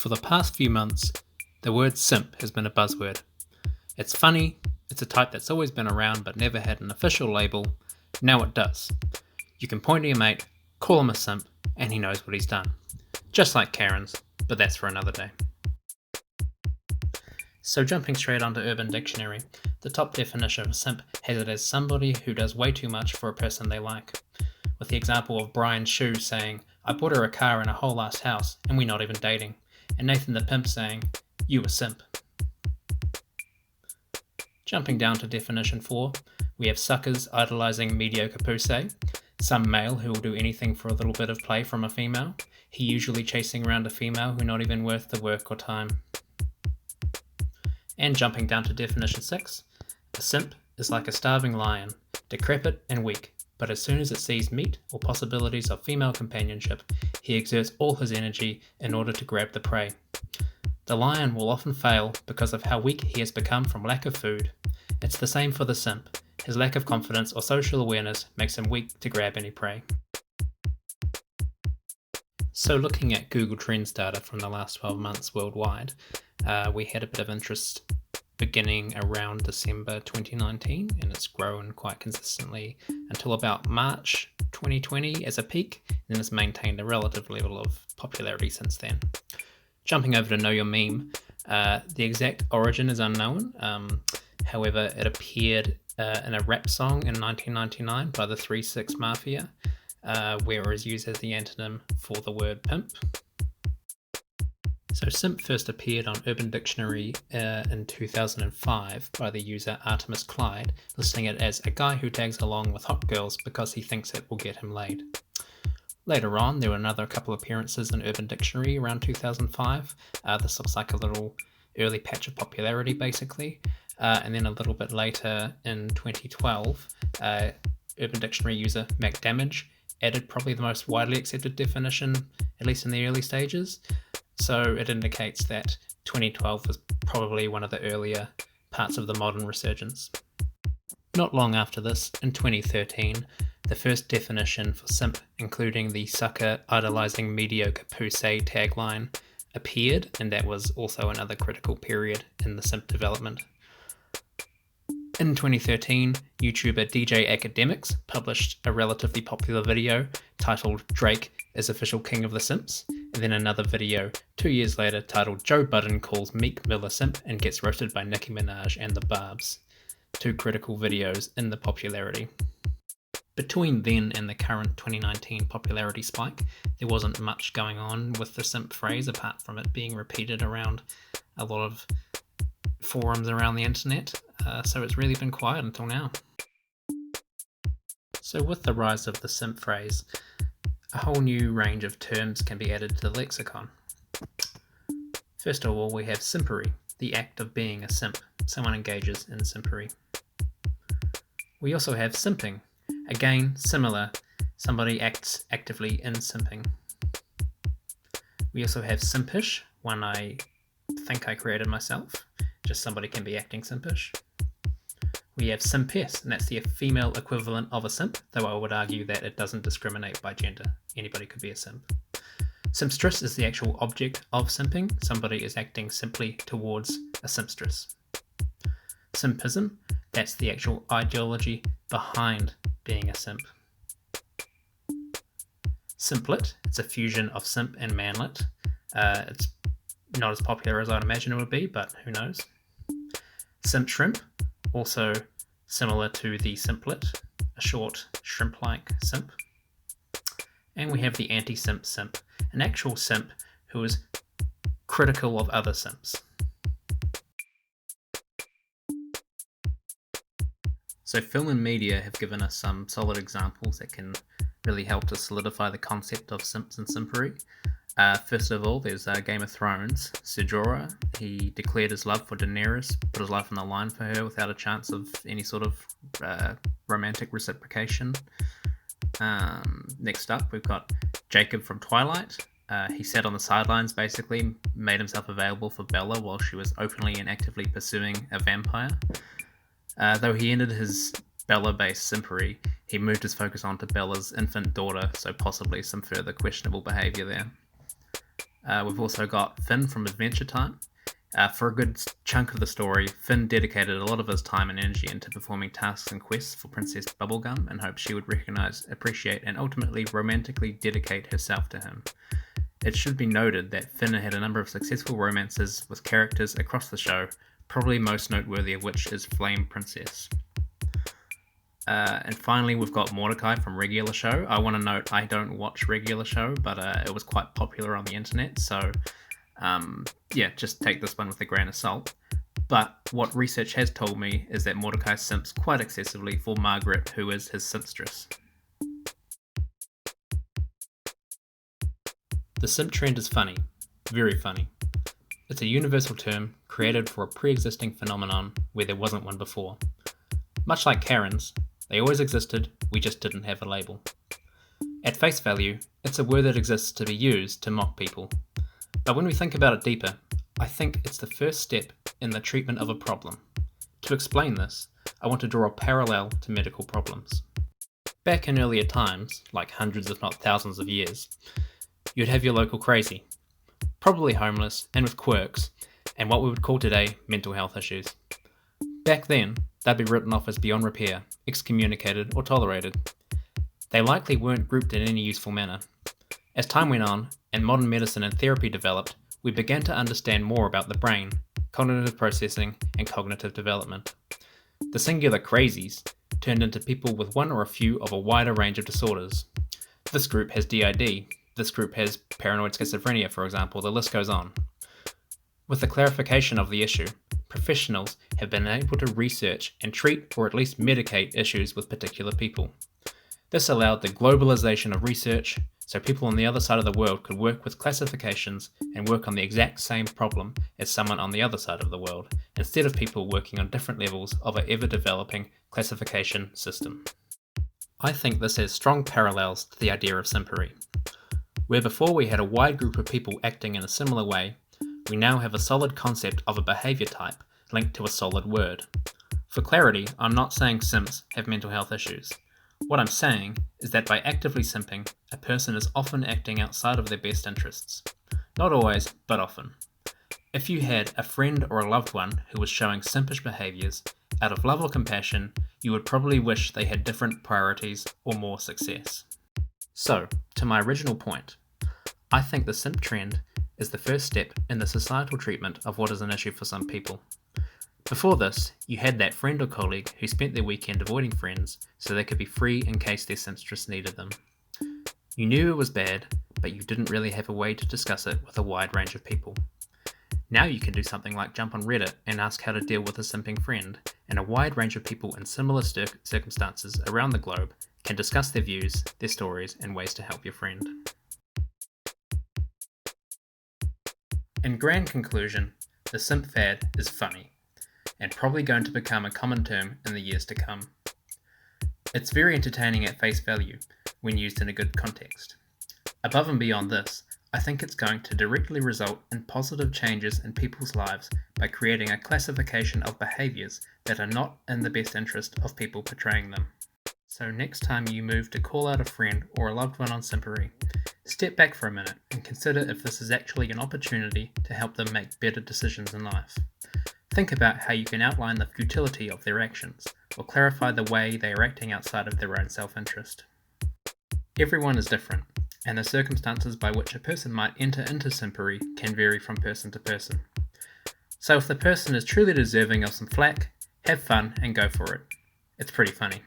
For the past few months, the word simp has been a buzzword. It's funny, it's a type that's always been around but never had an official label. Now it does. You can point to your mate, call him a simp, and he knows what he's done. Just like Karens, but that's for another day. So jumping straight onto Urban Dictionary, the top definition of a simp has it as somebody who does way too much for a person they like. With the example of Brian Shue saying, "I bought her a car and a whole ass house, and we're not even dating." And Nathan the Pimp saying, "You a simp." Jumping down to definition 4, we have suckers idolizing mediocre pussy, some male who will do anything for a little bit of play from a female, he usually chasing around a female who not even worth the work or time. And jumping down to definition 6, a simp is like a starving lion, decrepit and weak, but as soon as it sees meat or possibilities of female companionship, he exerts all his energy in order to grab the prey. The lion will often fail because of how weak he has become from lack of food. It's the same for the simp. His lack of confidence or social awareness makes him weak to grab any prey. So looking at Google Trends data from the last 12 months worldwide, we had a bit of interest beginning around December 2019, and it's grown quite consistently until about March 2020 as a peak, and then it's maintained a relative level of popularity since then. Jumping over to Know Your Meme, the exact origin is unknown. However, it appeared in a rap song in 1999 by the 3-6 Mafia, where it was used as the antonym for the word pimp. So simp first appeared on Urban Dictionary in 2005 by the user Artemis Clyde, listing it as a guy who tags along with hot girls because he thinks it will get him laid. Later on, there were another couple appearances in Urban Dictionary around 2005. This looks like a little early patch of popularity, basically. And then a little bit later in 2012, Urban Dictionary user MacDamage added probably the most widely accepted definition, at least in the early stages. So it indicates that 2012 was probably one of the earlier parts of the modern resurgence. Not long after this, in 2013, the first definition for simp, including the sucker idolizing mediocre pussy tagline, appeared, and that was also another critical period in the simp development. In 2013, YouTuber DJ Academics published a relatively popular video titled "Drake is Official King of the Simps," and then another video 2 years later titled "Joe Budden Calls Meek Mill a Simp and Gets Roasted by Nicki Minaj and the Barbs." Two critical videos in the popularity. Between then and the current 2019 popularity spike, there wasn't much going on with the simp phrase apart from it being repeated around a lot of forums around the internet, so it's really been quiet until now. So with the rise of the simp phrase, a whole new range of terms can be added to the lexicon. First of all, we have simpery, the act of being a simp. Someone engages in simpery. We also have simping. Again, similar, somebody acts actively in simping. We also have simpish, one I think I created myself, just somebody can be acting simpish. We have simpess, and that's the female equivalent of a simp, though I would argue that it doesn't discriminate by gender. Anybody could be a simp. Simpstress is the actual object of simping. Somebody is acting simply towards a simpstress. Simpism, that's the actual ideology behind being a simp. Simplet, it's a fusion of simp and manlet. It's not as popular as I'd imagine it would be, but who knows. Simp shrimp, also similar to the simplet, a short shrimp-like simp. And we have the anti-simp simp, an actual simp who is critical of other simps. So film and media have given us some solid examples that can really help to solidify the concept of simps and simpery. First of all, there's Game of Thrones. Ser Jorah, he declared his love for Daenerys, put his life on the line for her without a chance of any sort of romantic reciprocation. Next up, we've got Jacob from Twilight. He sat on the sidelines, basically, made himself available for Bella while she was openly and actively pursuing a vampire. Though he ended his Bella-based simpery, he moved his focus onto Bella's infant daughter, so possibly some further questionable behaviour there. We've also got Finn from Adventure Time. For a good chunk of the story, Finn dedicated a lot of his time and energy into performing tasks and quests for Princess Bubblegum in hopes she would recognise, appreciate, and ultimately romantically dedicate herself to him. It should be noted that Finn had a number of successful romances with characters across the show, probably most noteworthy of which is Flame Princess. And finally, we've got Mordecai from Regular Show. I want to note I don't watch Regular Show, but it was quite popular on the internet, so just take this one with a grain of salt. But what research has told me is that Mordecai simps quite excessively for Margaret, who is his simpstress. The simp trend is funny, very funny. It's a universal term created for a pre-existing phenomenon where there wasn't one before. Much like Karens, they always existed, we just didn't have a label. At face value, it's a word that exists to be used to mock people. But when we think about it deeper, I think it's the first step in the treatment of a problem. To explain this, I want to draw a parallel to medical problems. Back in earlier times, like hundreds if not thousands of years, you'd have your local crazy, probably homeless and with quirks, and what we would call today mental health issues. Back then, they'd be written off as beyond repair, excommunicated or tolerated. They likely weren't grouped in any useful manner. As time went on, and modern medicine and therapy developed, we began to understand more about the brain, cognitive processing, and cognitive development. The singular crazies turned into people with one or a few of a wider range of disorders. This group has DID, this group has paranoid schizophrenia, for example, the list goes on. With the clarification of the issue, professionals have been able to research and treat or at least medicate issues with particular people. This allowed the globalization of research, so people on the other side of the world could work with classifications and work on the exact same problem as someone on the other side of the world, instead of people working on different levels of an ever-developing classification system. I think this has strong parallels to the idea of simpery. Where before we had a wide group of people acting in a similar way, we now have a solid concept of a behaviour type linked to a solid word. For clarity, I'm not saying simps have mental health issues. What I'm saying is that by actively simping, a person is often acting outside of their best interests. Not always, but often. If you had a friend or a loved one who was showing simpish behaviours, out of love or compassion, you would probably wish they had different priorities or more success. So, to my original point, I think the simp trend is the first step in the societal treatment of what is an issue for some people. Before this, you had that friend or colleague who spent their weekend avoiding friends so they could be free in case their simpstress needed them. You knew it was bad, but you didn't really have a way to discuss it with a wide range of people. Now you can do something like jump on Reddit and ask how to deal with a simping friend, and a wide range of people in similar circumstances around the globe can discuss their views, their stories, and ways to help your friend. In grand conclusion, the simp fad is funny, and probably going to become a common term in the years to come. It's very entertaining at face value when used in a good context. Above and beyond this, I think it's going to directly result in positive changes in people's lives by creating a classification of behaviours that are not in the best interest of people portraying them. So next time you move to call out a friend or a loved one on simpery, step back for a minute and consider if this is actually an opportunity to help them make better decisions in life. Think about how you can outline the futility of their actions, or clarify the way they are acting outside of their own self-interest. Everyone is different, and the circumstances by which a person might enter into simpery can vary from person to person. So if the person is truly deserving of some flack, have fun and go for it. It's pretty funny.